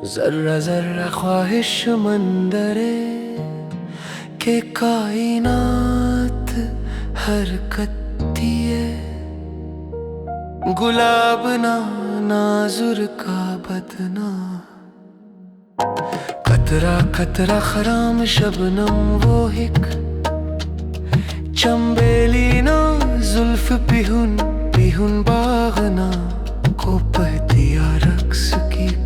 जर्रा जर्रा ख्वाहिश मंदरे के कायनात हरकती है। गुलाब ना नाजुर का बदना, कतरा कतरा खराम शबनम वो हिक चंबेली ना जुल्फ पिहुन पिहुन बागना को पहतिया रक्स कीक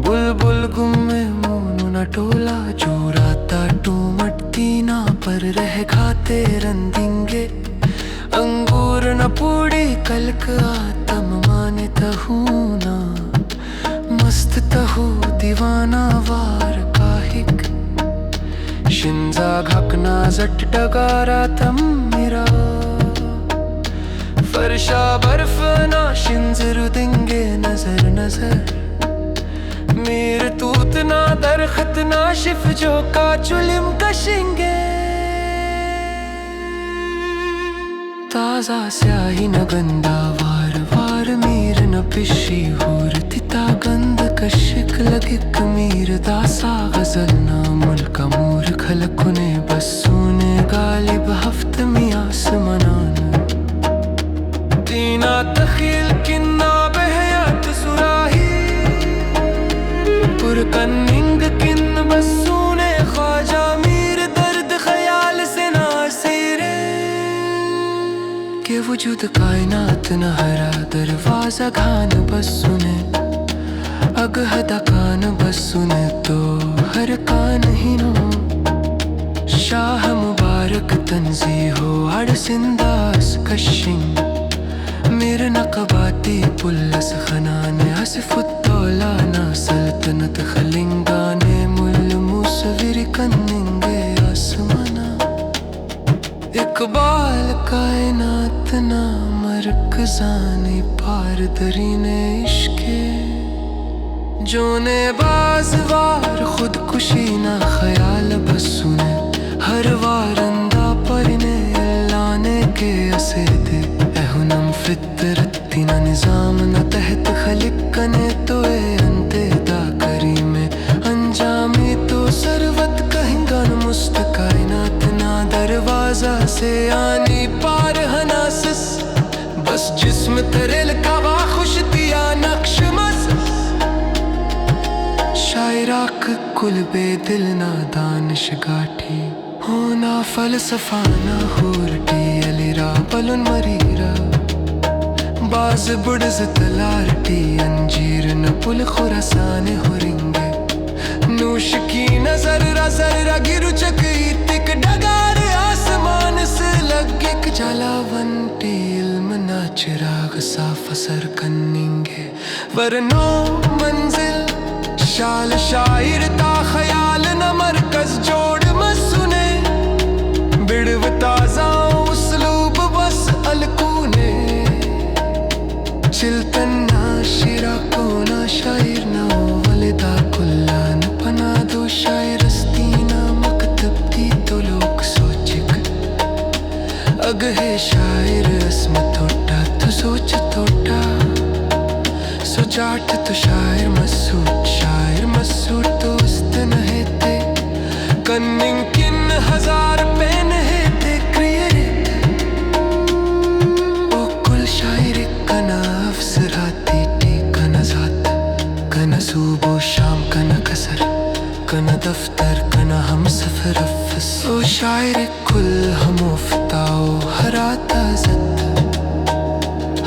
बुलबुल गुम्मे मोनू न टोला जोराता टूमटती ना पर रह खाते रंदिंगे अंगूर न पूड़ी कलक आतम माने तहूना मस्त तहू दीवाना वार काहिक शिंजा घकना जट डगारा तम मेरा फरशा बर्फ ना शिंजर देंगे नजर नजर मेर तूत ना दरख्त ना शिफ जो का चुलिम कशेंगे ताजा स्याही न गंदा वार वार मीर न पिशी हूर तिता गंध कशिक लगिक मीर दासा गजल ना मुल्क मूर खलकुने बसूने गालिब हफ्त में आसमानान दीना तखील किन्ना बहयात सुराही पुरकन्निंग किन्न बसूने ख्वाजा मीर दर्द ख्याल से नासिरे के वजूद कायनात न हरा दरवाजा खान बसूने अगहदा कान बसूने तो हर कान ही नो शाह मुबारक तंजी हो हर सिंदास कशिंग मेरे नकबाती पुल्लस खनाने हसफुत्तौलाना सल्तनत खलिंगाने मुल मुसविर कन्निंगे आसमाना इकबाल कायनात ना मरकजाने पार दरीने इश्के जोने बाजवार खुदकुशी ना ख्याल बसूने हर वारंदा परने लाने के असे दे एहुनम फितरती ना निजाम न तहत खलिकने तो ए अंते दा करीमे अंजामी तो सरवत कहेंगा न मुस्तकायनात ना दरवाजा से आनी पार हनासिस बस जिस्म तरेल काबा खुश दिया नक्श मस शायराक कुल बेदिल ना दानिश गाठी होना फलसफाना हूरटी अलिरा पलुन मरीरा बाज बुड़ज तलारटी अंजीर न पुल खुरासाने हुरिंगे नूश की नजर रजर गिरु चकी तिक डगार आसमान से लगिक जलावंटी इल्म ना चिराग साफ असर कन्निंगे वरनो मंजिल शाल शायर ता ख्याल न मरकज जोड़ मसूने बिड़व ताजा उसलूब बस अलकूने चिल्तन ना शिरा को ना शायर ना वलिदा कुल्ला न पना दो शायरस्ती ना मकतब दी तो लोग सोचिक अग है शायर अस्म तोटा तो सोच तोटा सुजाट तो शायर मसूट दोस्त न है ते कन्निंग किन हजार पेन है ते क्रिएट ओ कुल शायर कना अफसराती टी कना जात कना सुबह शाम कना कसर कना दफ्तर कना हम सफर अफस ओ शायर कुल हम उफ्ताओ हराता जद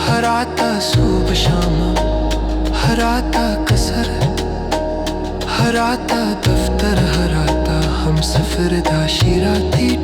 हराता सुबह शाम हराता कसर हराता दफ्तर हराता हम सफर दाशिरा थी